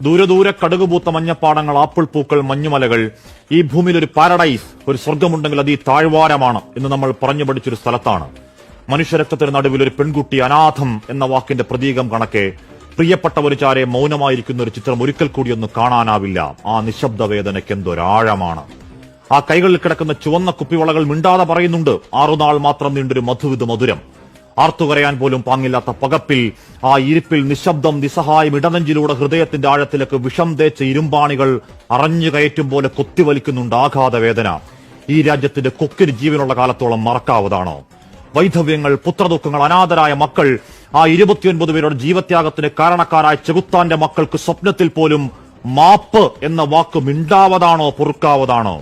ദൂരെ ദൂരെ കടുകുപൂത്ത മഞ്ഞപ്പാടങ്ങൾ, ആപ്പിൾ പൂക്കൾ, മഞ്ഞുമലകൾ. ഈ ഭൂമിയിൽ ഒരു പാരഡൈസ്, ഒരു സ്വർഗമുണ്ടെങ്കിൽ അത് ഈ താഴ്വാരമാണ് എന്ന് നമ്മൾ പറഞ്ഞു പഠിച്ചൊരു സ്ഥലത്താണ്. മനുഷ്യരക്തത്തിന് നടുവിൽ ഒരു പെൺകുട്ടി അനാഥം എന്ന വാക്കിന്റെ പ്രതീകം കണക്കെ പ്രിയപ്പെട്ടവരുചാരെ മൗനമായിരിക്കുന്ന ഒരു ചിത്രം ഒരിക്കൽ കൂടി ഒന്ന് കാണാനാവില്ല. ആ നിശബ്ദ വേദനയ്ക്ക് എന്തൊരാഴമാണ്. ആ കൈകളിൽ കിടക്കുന്ന ചുവന്ന കുപ്പിവളകൾ മിണ്ടാതെ പറയുന്നുണ്ട്, 6 നാൾ മാത്രം നീണ്ടൊരു മധുവിധ മധുരം. ആർത്തുകരയാൻ പോലും പാങ്ങില്ലാത്ത പകപ്പിൽ, ആ ഇരിപ്പിൽ നിശബ്ദം, നിസ്സഹായം, ഇടനെഞ്ചിലൂടെ ഹൃദയത്തിന്റെ ആഴത്തിലേക്ക് വിഷം തേച്ച ഇരുമ്പാണികൾ അറഞ്ഞു കയറ്റും പോലെ കൊത്തിവലിക്കുന്നുണ്ട് ആഘാതവേദന. ഈ രാജ്യത്തിന്റെ കൊക്കിന് ജീവനുള്ള കാലത്തോളം മറക്കാവതാണോ? വൈധവ്യങ്ങൾ, പുത്രദുഃഖങ്ങൾ, അനാഥരായ മക്കൾ, ആ 29 പേരുടെ ജീവത്യാഗത്തിന് കാരണക്കാരായ ചെകുത്താന്റെ മക്കൾക്ക് സ്വപ്നത്തിൽ പോലും മാപ്പ് എന്ന വാക്ക് മിണ്ടാവതാണോ, പൊറുക്കാവതാണോ?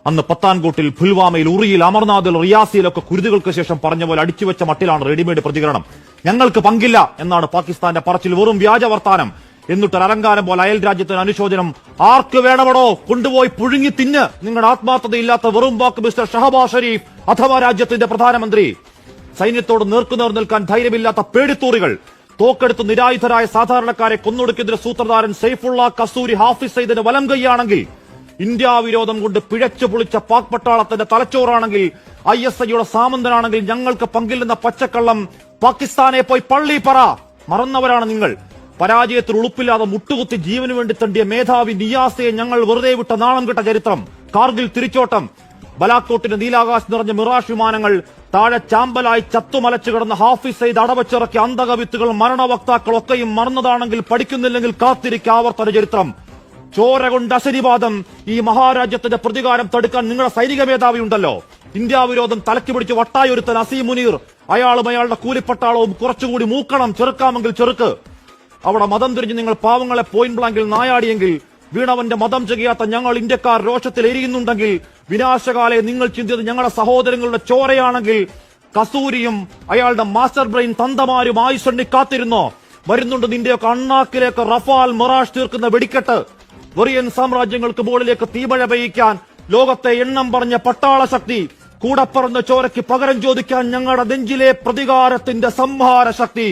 അന്ന് പത്താൻകോട്ടിൽ, പുൽവാമയിൽ, ഉറിയിൽ, അമർനാഥിൽ, റിയാസിയിലൊക്കെ കുരുതുകൾക്ക് ശേഷം പറഞ്ഞ പോലെ അടിച്ചുവെച്ച മട്ടിലാണ് റെഡിമെയ്ഡ് പ്രതികരണം. ഞങ്ങൾക്ക് പങ്കില്ല എന്നാണ് പാകിസ്ഥാന്റെ പറച്ചിൽ. വെറും വ്യാജ വർത്താനം. എന്നിട്ടൊരു അലങ്കാരം പോലെ അയൽ രാജ്യത്തിന് അനുശോചനം. ആർക്ക് വേണമടോ കൊണ്ടുപോയി പുഴുങ്ങി തിന്ന്. നിങ്ങളുടെ ആത്മാർത്ഥതയില്ലാത്ത വെറും വാക്ക് മിസ്റ്റർ ഷഹബാസ് ഷരീഫ് അഥവാ രാജ്യത്തിന്റെ പ്രധാനമന്ത്രി. സൈന്യത്തോട് നേർക്കുനേർ നിൽക്കാൻ ധൈര്യമില്ലാത്ത പേടിത്തൂറികൾ, തോക്കെടുത്ത് നിരായുധരായ സാധാരണക്കാരെ കൊന്നൊടുക്കിയതിന്റെ സൂത്രധാരൻ സൈഫുള്ള കസൂരി ഹാഫിസ് സയ്യിദിന്റെ വലം കൈയാണെങ്കിൽ, ഇന്ത്യ വിരോധം കൊണ്ട് പിഴച്ചു പൊളിച്ച പാക് പട്ടാളത്തിന്റെ തലച്ചോറാണെങ്കിൽ, ISIയുടെ സാമന്തനാണെങ്കിൽ ഞങ്ങൾക്ക് പങ്കില്ലെന്ന പച്ചക്കള്ളം പാകിസ്ഥാനെ പോയി പള്ളി പറ. മറന്നവരാണ് നിങ്ങൾ. പരാജയത്തിൽ ഉളുപ്പില്ലാതെ മുട്ടുകുത്തി ജീവന് വേണ്ടി തണ്ടിയ മേധാവി നിയാസയെ ഞങ്ങൾ വെറുതെ വിട്ട നാണം കെട്ട ചരിത്രം. കാർഗിൽ തിരിച്ചോട്ടം, ബലാക്കോട്ടിന്റെ നീലാകാശ് നിറഞ്ഞ മിറാഷ് വിമാനങ്ങൾ, താഴെ ചാമ്പലായി ചത്തുമലച്ചു കിടന്ന ഹാഫിസ് സയ്യിദ് അടവച്ചിറക്കിയ അന്തകവിത്തുകൾ, മരണവക്താക്കളൊക്കെയും മറന്നതാണെങ്കിൽ പഠിക്കുന്നില്ലെങ്കിൽ കാത്തിരിക്കുക ആവർത്തന ചരിത്രം. ചോര കൊണ്ട് അശനിവാദം. ഈ മഹാരാജ്യത്തിന്റെ പ്രതികാരം തടുക്കാൻ നിങ്ങളുടെ സൈനിക മേധാവി ഉണ്ടല്ലോ. ഇന്ത്യ വിരോധം തലയ്ക്ക് പിടിച്ച് വട്ടായൊരുത്തൻ അസീം മുനീർ, അയാളും അയാളുടെ കൂലിപ്പട്ടാളവും കുറച്ചുകൂടി മൂക്കണം. ചെറുക്കാമെങ്കിൽ ചെറുക്ക്. അവിടെ മതം തിരിഞ്ഞ് നിങ്ങൾ പാവങ്ങളെ പോയിന്റ് ബ്ലാങ്കിൽ നായാടിയെങ്കിൽ, വീണവന്റെ മതം ചെയ്യാത്ത ഞങ്ങൾ ഇന്ത്യക്കാർ രോഷത്തിൽ എരിയുന്നുണ്ടെങ്കിൽ, വിനാശകാലെ നിങ്ങൾ ചിന്തിയത് ഞങ്ങളുടെ സഹോദരങ്ങളുടെ ചോരയാണെങ്കിൽ, കസൂരിയും അയാളുടെ മാസ്റ്റർ ബ്രെയിൻ തന്തമാരും ആയുഷണ്ണി കാത്തിരുന്നോ? വരുന്നുണ്ട് നിന്റെയൊക്കെ അണ്ണാക്കിലേക്ക് റഫാൽ, മിറാഷ് തീർക്കുന്ന വെടിക്കെട്ട്. വെറിയൻ സാമ്രാജ്യങ്ങൾക്ക് മുകളിലേക്ക് തീമഴ പെയ്യിക്കാൻ ലോകത്തെ എണ്ണം പറഞ്ഞ പട്ടാള ശക്തി, കൂടപ്പറന്ന ചോരയ്ക്ക് പകരം ചോദിക്കാൻ ഞങ്ങളുടെ നെഞ്ചിലെ പ്രതികാരത്തിന്റെ സംഹാര ശക്തി.